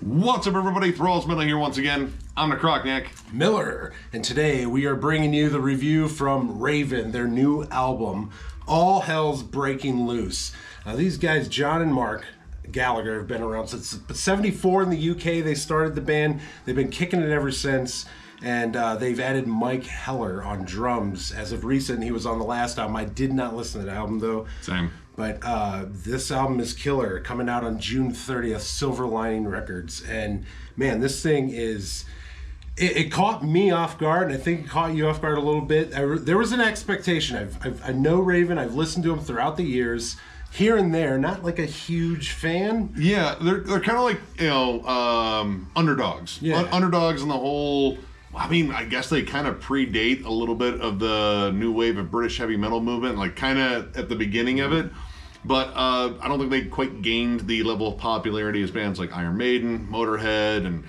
What's up, everybody? Thralls here once again. I'm Necrotic Nick Miller, and today we are bringing you the review from Raven, their new album, All Hell's Breaking Loose. Now, these guys, John and Mark Gallagher, have been around since '74 in the UK. They started the band. They've been kicking it ever since, and they've added Mike Heller on drums. As of recent, he was on the last album. I did not listen to the album, though. Same. But this album is killer, coming out on June 30th, Silver Lining Records. And man, this thing is, it caught me off guard, and I think it caught you off guard a little bit. There was an expectation. I know Raven, I've listened to him throughout the years, here and there, not like a huge fan. Yeah, they're kind of like, underdogs. Yeah. Underdogs in the whole, I mean, I guess they kind of predate a little bit of the new wave of British heavy metal movement, like kind of at the beginning of it. But I don't think they quite gained the level of popularity as bands like Iron Maiden, Motorhead, and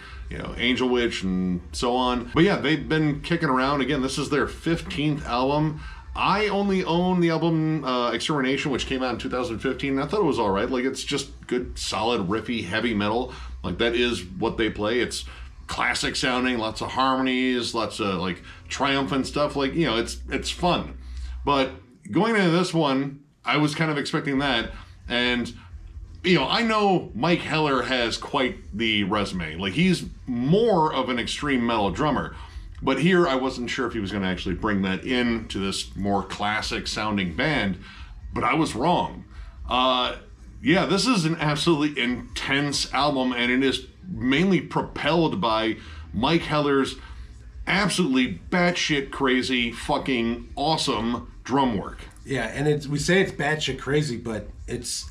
Angel Witch, and so on. But yeah, they've been kicking around. Again, this is their 15th album. I only own the album Extermination, which came out in 2015. And I thought it was all right. Like, it's just good, solid, riffy, heavy metal. Like, that is what they play. It's classic sounding, lots of harmonies, lots of like triumphant stuff. Like, it's fun. But going into this one, I was kind of expecting that. And, I know Mike Heller has quite the resume. Like, he's more of an extreme metal drummer. But here, I wasn't sure if he was going to actually bring that into this more classic sounding band. But I was wrong. Yeah, this is an absolutely intense album, and it is mainly propelled by Mike Heller's absolutely batshit crazy, fucking awesome drum work. Yeah, and we say it's batshit crazy, but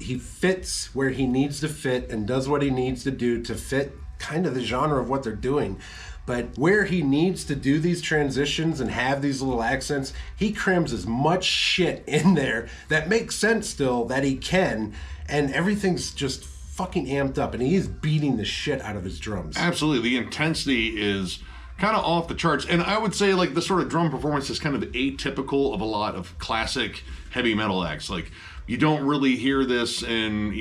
he fits where he needs to fit and does what he needs to do to fit kind of the genre of what they're doing. But where he needs to do these transitions and have these little accents, he crams as much shit in there that makes sense still that he can, and everything's just fucking amped up, and he is beating the shit out of his drums. Absolutely. The intensity is kind of off the charts. And I would say, like, the sort of drum performance is kind of atypical of a lot of classic heavy metal acts. Like, you don't really hear this in,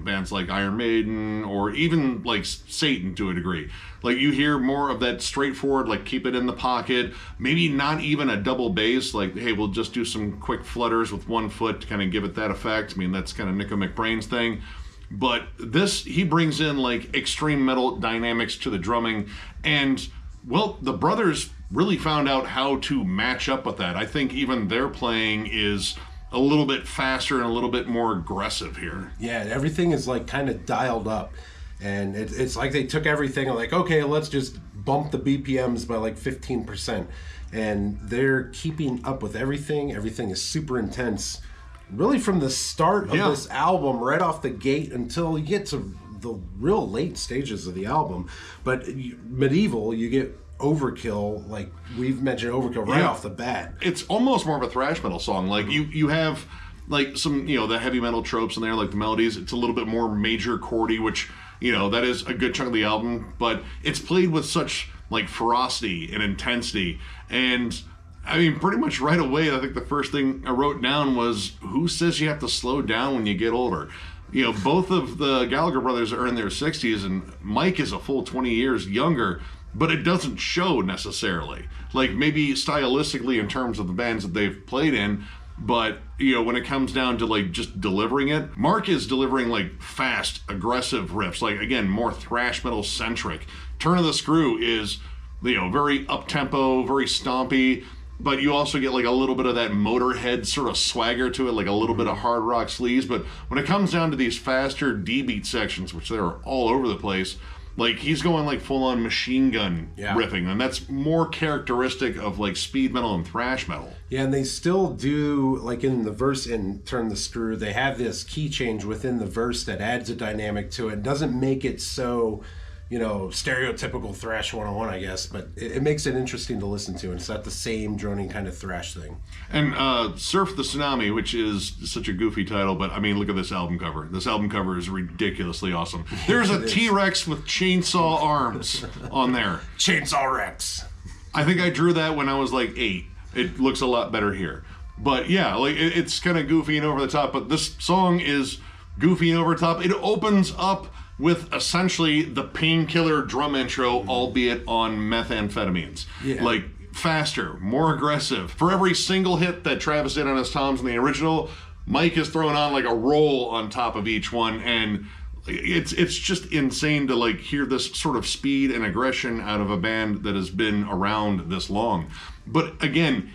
bands like Iron Maiden or even, like, Satan to a degree. Like, you hear more of that straightforward, like, keep it in the pocket, maybe not even a double bass, like, hey, we'll just do some quick flutters with one foot to kind of give it that effect. I mean, that's kind of Nico McBrain's thing. But this, he brings in, like, extreme metal dynamics to the drumming, and, well, the brothers really found out how to match up with that. I think even their playing is a little bit faster and a little bit more aggressive here. Yeah, everything is, like, kind of dialed up. And it's like they took everything and like, okay, let's just bump the BPMs by like 15%. And they're keeping up with everything. Everything is super intense. Really from the start of this album, right off the gate, until you get to the real late stages of the album. But Medieval, you get Overkill, like we've mentioned Overkill right off the bat. It's almost more of a thrash metal song. Like you have like some, the heavy metal tropes in there, like the melodies. It's a little bit more major chordy, which, that is a good chunk of the album, but it's played with such like ferocity and intensity. And I mean, pretty much right away, I think the first thing I wrote down was, who says you have to slow down when you get older? Both of the Gallagher brothers are in their 60s, and Mike is a full 20 years younger, but it doesn't show necessarily. Like, maybe stylistically in terms of the bands that they've played in, but, when it comes down to, like, just delivering it, Mark is delivering, like, fast, aggressive riffs. Like, again, more thrash metal-centric. Turn of the Screw is, very up-tempo, very stompy, but you also get, like, a little bit of that Motorhead sort of swagger to it, like a little bit of hard rock sleaze. But when it comes down to these faster D-beat sections, which they're all over the place, like, he's going, like, full-on machine gun riffing, and that's more characteristic of, like, speed metal and thrash metal. Yeah, and they still do, like, in the verse in Turn the Screw, they have this key change within the verse that adds a dynamic to it. It doesn't make it so, stereotypical thrash 101, I guess, but it makes it interesting to listen to, and it's not the same droning kind of thrash thing. And Surf the Tsunami, which is such a goofy title, but I mean, look at this album cover. This album cover is ridiculously awesome. There's a T-Rex with chainsaw arms on there. Chainsaw Rex. I think I drew that when I was like 8. It looks a lot better here. But yeah, like it's kind of goofy and over the top, but this song is goofy and over the top. It opens up with essentially the Painkiller drum intro, albeit on methamphetamines. Yeah. Like, faster, more aggressive. For every single hit that Travis did on his toms in the original, Mike is throwing on like a roll on top of each one, and it's just insane to like hear this sort of speed and aggression out of a band that has been around this long. But again,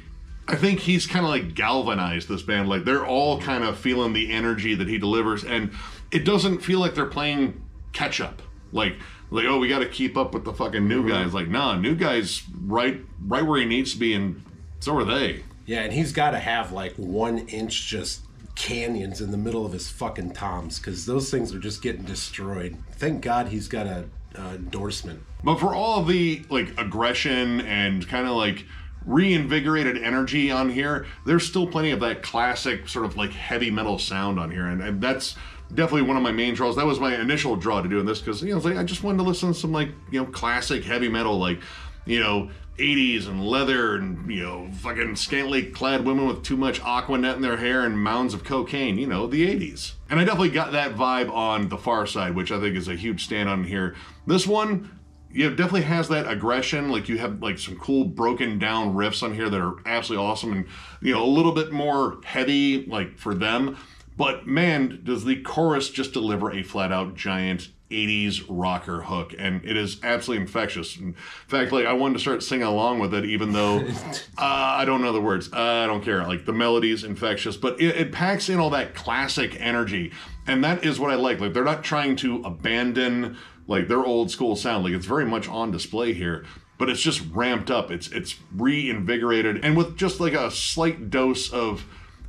I think he's kind of like galvanized this band. Like they're all kind of feeling the energy that he delivers, and it doesn't feel like they're playing catch up. Like oh, we got to keep up with the fucking new guys. Like, nah, new guys right where he needs to be, and so are they. Yeah, and he's got to have like 1 inch just canyons in the middle of his fucking toms, because those things are just getting destroyed. Thank God he's got a endorsement. But for all of the like aggression and kind of like reinvigorated energy on here, there's still plenty of that classic sort of like heavy metal sound on here, and that's definitely one of my main draws. That was my initial draw to doing this, because it's like I just wanted to listen to some like classic heavy metal, like 80s and leather and fucking scantily clad women with too much Aquanet in their hair and mounds of cocaine, the 80s. And I definitely got that vibe on The Far Side, which I think is a huge stand on here. This one, definitely has that aggression. Like you have like some cool broken down riffs on here that are absolutely awesome, and a little bit more heavy like for them. But man, does the chorus just deliver a flat out giant 80s rocker hook, and it is absolutely infectious. In fact, like I wanted to start singing along with it, even though I don't know the words. I don't care. Like the melody's infectious, but it packs in all that classic energy, and that is what I like. Like they're not trying to abandon like their old school sound. Like it's very much on display here, but it's just ramped up. It's reinvigorated, and with just like a slight dose of,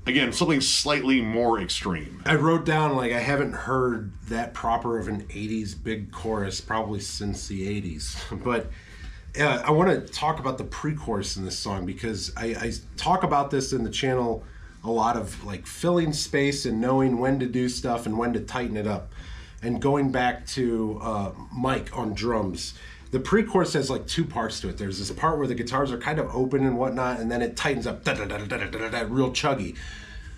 again, something slightly more extreme. I wrote down, like, I haven't heard that proper of an 80s big chorus probably since the 80s. But I want to talk about the pre-chorus in this song, because I talk about this in the channel a lot, of, like, filling space and knowing when to do stuff and when to tighten it up. And going back to Mike on drums, the pre-chorus has like 2 parts to it. There's this part where the guitars are kind of open and whatnot, and then it tightens up, real chuggy.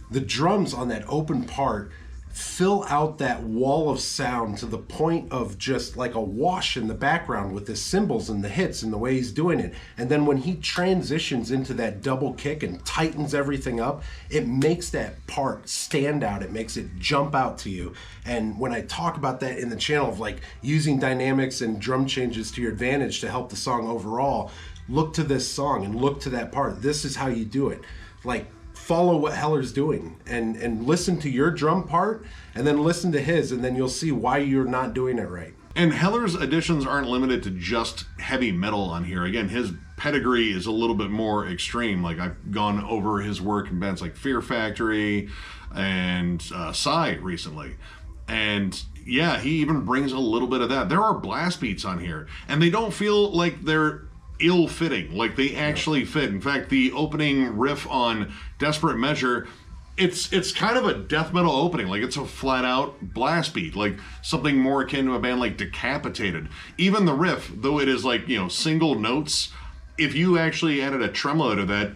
The drums on that open part fill out that wall of sound to the point of just like a wash in the background with the cymbals and the hits and the way he's doing it. And then when he transitions into that double kick and tightens everything up, it makes that part stand out. It makes it jump out to you. And when I talk about that in the channel of like using dynamics and drum changes to your advantage to help the song overall, look to this song and look to that part. This is how you do it. Like, follow what Heller's doing and listen to your drum part, and then listen to his, and then you'll see why you're not doing it right. And Heller's additions aren't limited to just heavy metal on here. Again, his pedigree is a little bit more extreme. Like I've gone over his work in bands like Fear Factory and Psy recently. And yeah, he even brings a little bit of that. There are blast beats on here, and they don't feel like they're ill-fitting. Like they actually fit. In fact, the opening riff on Desperate Measure, it's kind of a death metal opening. Like it's a flat-out blast beat, like something more akin to a band like Decapitated. Even the riff, though it is like, single notes, if you actually added a tremolo to that,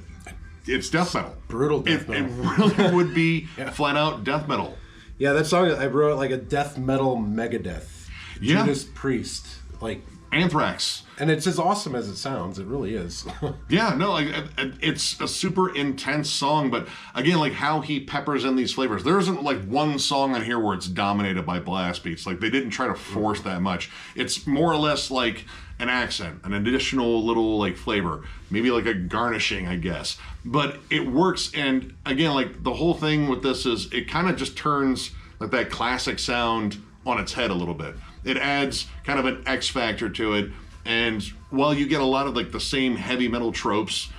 it's death metal. Brutal death metal. It really would be flat-out death metal. Yeah, that song, I wrote like a death metal Megadeth. Yeah. Judas Priest. Like Anthrax. And it's as awesome as it sounds. It really is. Yeah, no, like it's a super intense song, but again, like how he peppers in these flavors. There isn't like one song on here where it's dominated by blast beats. Like they didn't try to force that much. It's more or less like an accent, an additional little like flavor, maybe like a garnishing, I guess. But it works, and again, like the whole thing with this is it kind of just turns like that classic sound on its head a little bit. It adds kind of an X factor to it. And while you get a lot of like the same heavy metal tropes,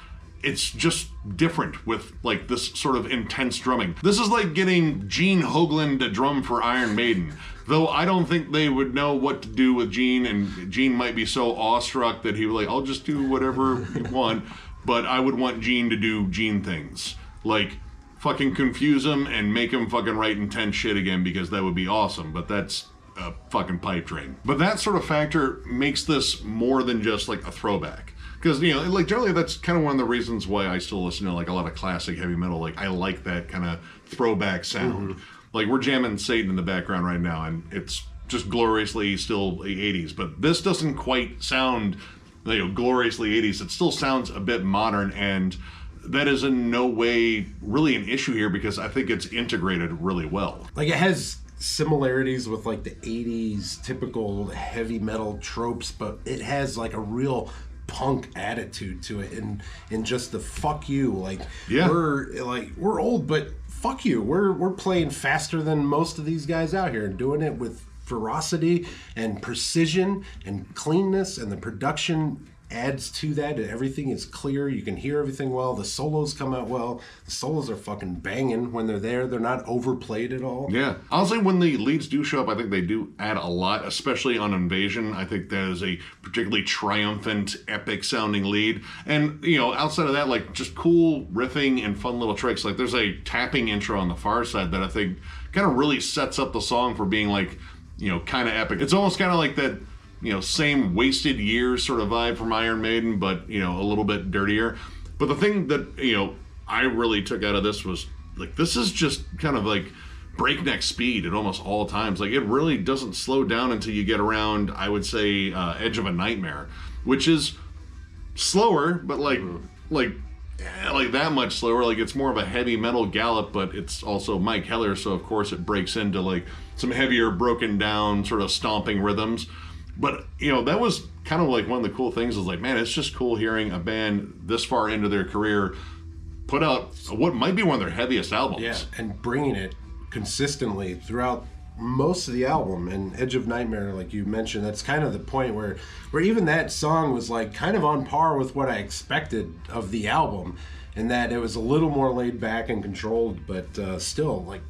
it's just different with like this sort of intense drumming. This is like getting Gene Hoglan to drum for Iron Maiden. Though I don't think they would know what to do with Gene, and Gene might be so awestruck that he would like, I'll just do whatever you want. But I would want Gene to do Gene things. Like fucking confuse him and make him fucking write intense shit again, because that would be awesome. But that's a fucking pipe dream. But that sort of factor makes this more than just like a throwback, because like generally that's kind of one of the reasons why I still listen to like a lot of classic heavy metal. Like I like that kind of throwback sound. Like we're jamming Satan in the background right now, and it's just gloriously still 80s. But this doesn't quite sound, gloriously 80s. It still sounds a bit modern, and that is in no way really an issue here because I think it's integrated really well. Like, it has similarities with like the 80s typical heavy metal tropes, but it has like a real punk attitude to it, and just the fuck you, like, yeah, we're old, but fuck you, we're playing faster than most of these guys out here and doing it with ferocity and precision and cleanness, and the production adds to that. Everything is clear, you can hear everything well, the solos come out well, the solos are fucking banging when they're there, they're not overplayed at all. Yeah, honestly, when the leads do show up, I think they do add a lot, especially on Invasion. I think that is a particularly triumphant, epic sounding lead, and outside of that, like, just cool riffing and fun little tricks. Like, there's a tapping intro on the far side that I think kind of really sets up the song for being like, kind of epic. It's almost kind of like that same Wasted Years sort of vibe from Iron Maiden, but, a little bit dirtier. But the thing that, I really took out of this was, like, this is just kind of like breakneck speed at almost all times. Like, it really doesn't slow down until you get around, I would say, Edge of a Nightmare, which is slower, but like that much slower. Like, it's more of a heavy metal gallop, but it's also Mike Heller, so of course it breaks into like some heavier, broken down sort of stomping rhythms. But, that was kind of like one of the cool things is like, man, it's just cool hearing a band this far into their career put out what might be one of their heaviest albums. Yeah, and bringing it consistently throughout most of the album. And Edge of Nightmare, like you mentioned, that's kind of the point where even that song was like kind of on par with what I expected of the album, in that it was a little more laid back and controlled, but still, like,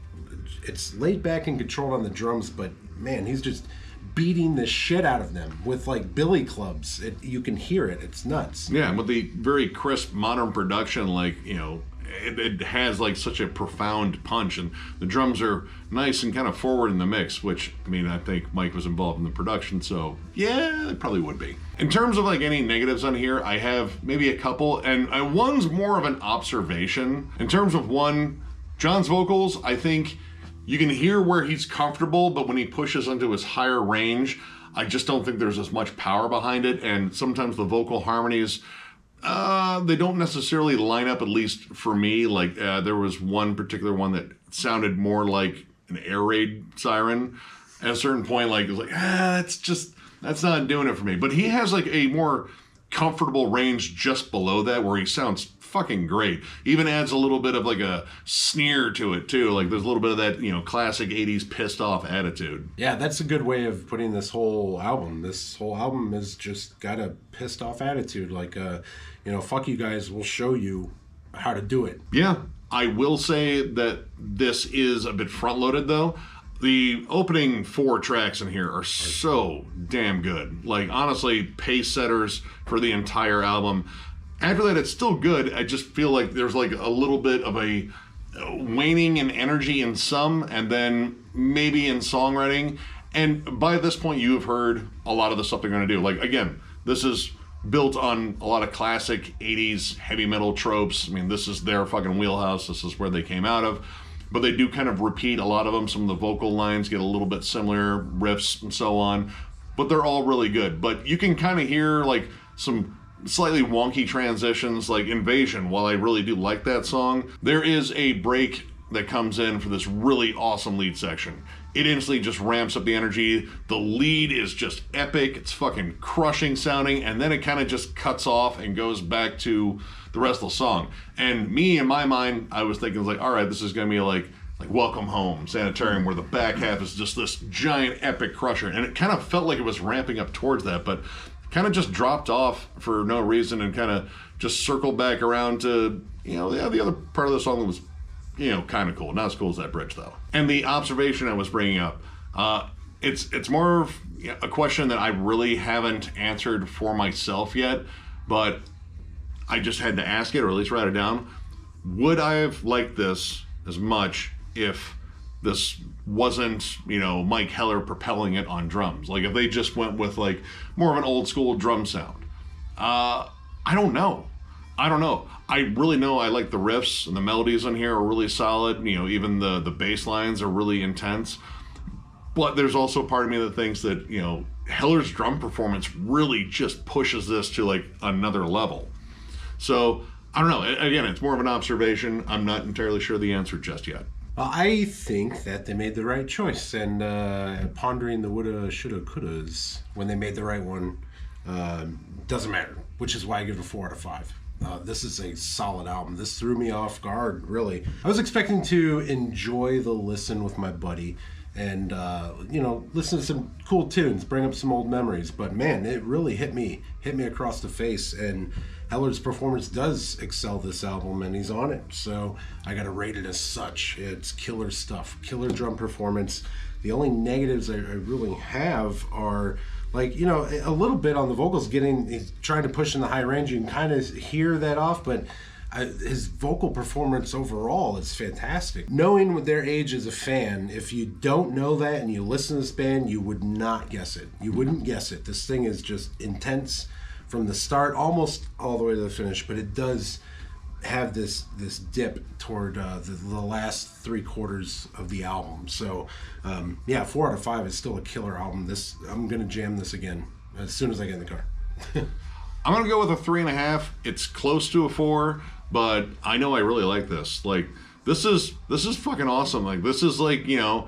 it's laid back and controlled on the drums, but man, he's just beating the shit out of them with like billy clubs. You can hear it. It's nuts. Yeah, and with the very crisp modern production, like, it has like such a profound punch, and the drums are nice and kind of forward in the mix, which, I mean, I think Mike was involved in the production, so yeah, it probably would be. In terms of like any negatives on here, I have maybe a couple, and one's more of an observation. In terms of one, John's vocals, I think you can hear where he's comfortable, but when he pushes into his higher range, I just don't think there's as much power behind it. And sometimes the vocal harmonies, they don't necessarily line up, at least for me. Like, there was one particular one that sounded more like an air raid siren. At a certain point, like, it was like, that's not doing it for me. But he has like a more comfortable range just below that where he sounds fucking great. Even adds a little bit of like a sneer to it too. Like, there's a little bit of that, classic 80s pissed off attitude. Yeah, that's a good way of putting this whole album. This whole album has just got a pissed off attitude. Like, fuck you guys, we'll show you how to do it. Yeah, I will say that this is a bit front loaded though. The opening 4 tracks in here are so damn good. Like, honestly, pace setters for the entire album. After that, it's still good. I just feel like there's like a little bit of a waning in energy in some, and then maybe in songwriting. And by this point, you have heard a lot of the stuff they're going to do. Like, again, this is built on a lot of classic 80s heavy metal tropes. I mean, this is their fucking wheelhouse. This is where they came out of. But they do kind of repeat a lot of them. Some of the vocal lines get a little bit similar, riffs and so on. But they're all really good. But you can kind of hear like some slightly wonky transitions, like Invasion. While I really do like that song, there is a break that comes in for this really awesome lead section. It instantly just ramps up the energy. The lead is just epic. It's fucking crushing sounding, and then it kind of just cuts off and goes back to the rest of the song. And me, in my mind, I was thinking, like, all right, this is gonna be like Welcome Home, Sanitarium, where the back half is just this giant epic crusher. And it kind of felt like it was ramping up towards that, but kind of just dropped off for no reason and kind of just circled back around to, the other part of the song that was, kind of cool. Not as cool as that bridge, though. And the observation I was bringing up, it's more of a question that I really haven't answered for myself yet, but I just had to ask it, or at least write it down. Would I have liked this as much if this wasn't, Mike Heller propelling it on drums? Like, if they just went with like more of an old school drum sound? I don't know. I really know I like the riffs, and the melodies on here are really solid. Even the bass lines are really intense. But there's also part of me that thinks that, you know, Heller's drum performance really just pushes this to like another level. So I don't know. Again, it's more of an observation. I'm not entirely sure the answer just yet. Well, I think that they made the right choice, and pondering the woulda, shoulda, couldas when they made the right one doesn't matter, which is why I give it a 4 out of 5. This is a solid album. This threw me off guard, really. I was expecting to enjoy the listen with my buddy and, you know, listen to some cool tunes, bring up some old memories. But, man, it really hit me across the face. And Heller's performance does excel this album, and he's on it. So I got to rate it as such. It's killer stuff, killer drum performance. The only negatives I really have are, like, you know, a little bit on the vocals, he's trying to push in the high range. You can kind of hear that off, but his vocal performance overall is fantastic. Knowing their age as a fan, if you don't know that and you listen to this band, you would not guess it. You wouldn't guess it. This thing is just intense from the start, almost all the way to the finish, but it does have this dip toward the last 3/4 of the album. So yeah, 4 out of 5 is still a killer album. I'm gonna jam this again as soon as I get in the car. I'm gonna go with a 3.5. It's close to a 4, but I know I really like this. Like, this is fucking awesome. Like, this is like, you know,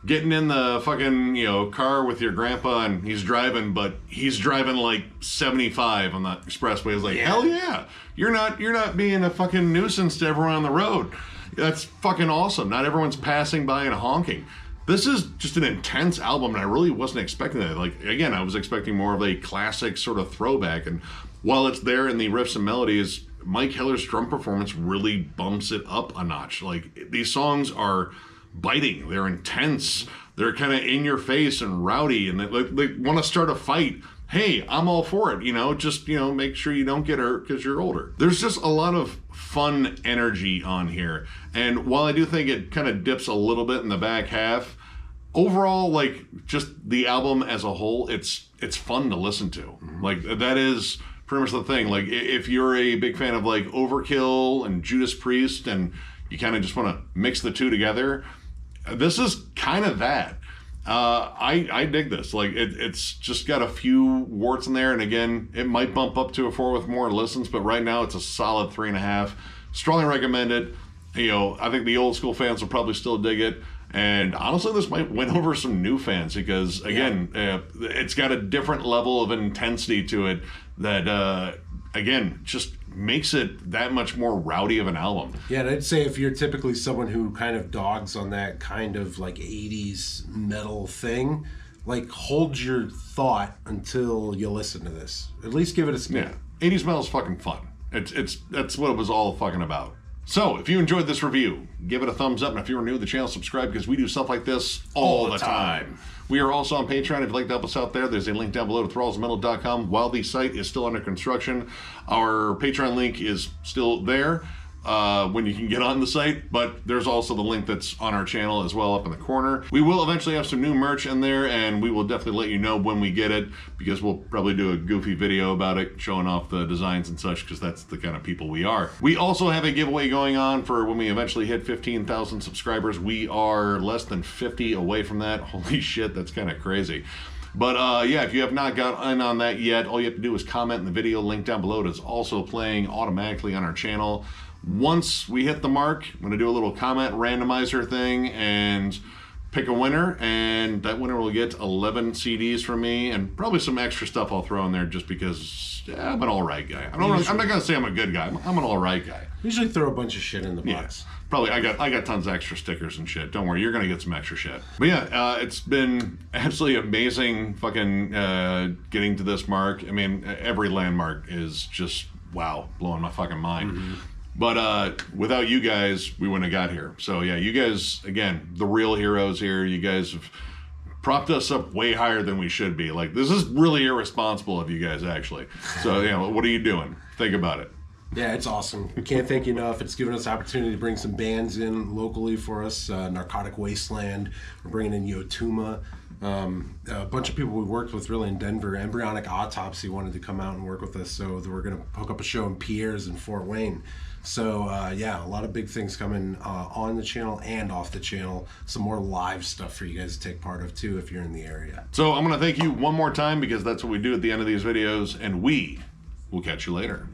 getting in the fucking, you know, car with your grandpa and he's driving, but he's driving like 75 on the expressway. It's like, hell yeah. You're not being a fucking nuisance to everyone on the road. That's fucking awesome. Not everyone's passing by and honking. This is just an intense album, and I really wasn't expecting that. Like, again, I was expecting more of a classic sort of throwback, and while it's there in the riffs and melodies, Mike Heller's drum performance really bumps it up a notch. Like, these songs are biting, they're intense, they're kind of in your face and rowdy, and they want to start a fight. Hey, I'm all for it, you know, just, you know, make sure you don't get hurt because you're older. There's just a lot of fun energy on here, and while I do think it kind of dips a little bit in the back half, overall, like, just the album as a whole, it's fun to listen to. Mm-hmm. Like, that is pretty much the thing. Like, if you're a big fan of like Overkill and Judas Priest and you kind of just want to mix the two together, this is kind of that. I dig this. Like, it's just got a few warts in there, and again, it might bump up to a 4 with more listens, but right now it's a solid 3.5. Strongly recommend it. You know, I think the old school fans will probably still dig it, and honestly, this might win over some new fans because, again, it's got a different level of intensity to it that, again, just makes it that much more rowdy of an album. Yeah, and I'd say if you're typically someone who kind of dogs on that kind of like 80s metal thing, like, hold your thought until you listen to this. At least give it a spin. Yeah, 80s metal is fucking fun. That's what it was all fucking about. So, if you enjoyed this review, give it a thumbs up, and if you're new to the channel, subscribe, because we do stuff like this all the time. We are also on Patreon. If you'd like to help us out there, there's a link down below to thrallsmetal.com. While the site is still under construction, our Patreon link is still there when you can get on the site, but there's also the link that's on our channel as well up in the corner. We will eventually have some new merch in there, and we will definitely let you know when we get it, because we'll probably do a goofy video about it, showing off the designs and such, because that's the kind of people we are. We also have a giveaway going on for when we eventually hit 15,000 subscribers. We are less than 50 away from that. Holy shit, that's kind of crazy. But yeah, if you have not got in on that yet, all you have to do is comment in the video link down below. It is also playing automatically on our channel. Once we hit the mark, I'm going to do a little comment randomizer thing and pick a winner, and that winner will get 11 CDs from me and probably some extra stuff I'll throw in there just because I'm an alright guy. I'm not going to say I'm a good guy. I'm an alright guy. Usually throw a bunch of shit in the box. Yeah, probably. I got tons of extra stickers and shit. Don't worry, you're going to get some extra shit. But yeah, it's been absolutely amazing fucking getting to this mark. I mean, every landmark is just, wow, blowing my fucking mind. Mm-hmm. But without you guys, we wouldn't have got here. So yeah, you guys, again, the real heroes here. You guys have propped us up way higher than we should be. Like, this is really irresponsible of you guys, actually. So, you know, what are you doing? Think about it. Yeah, it's awesome. We can't thank you enough. It's given us the opportunity to bring some bands in locally for us. Narcotic Wasteland. We're bringing in Yotuma. A bunch of people we worked with really in Denver. Embryonic Autopsy wanted to come out and work with us, so we're going to hook up a show in Pierre's in Fort Wayne. So yeah, a lot of big things coming on the channel and off the channel. Some more live stuff for you guys to take part of too if you're in the area. So I'm going to thank you one more time because that's what we do at the end of these videos, and we will catch you later.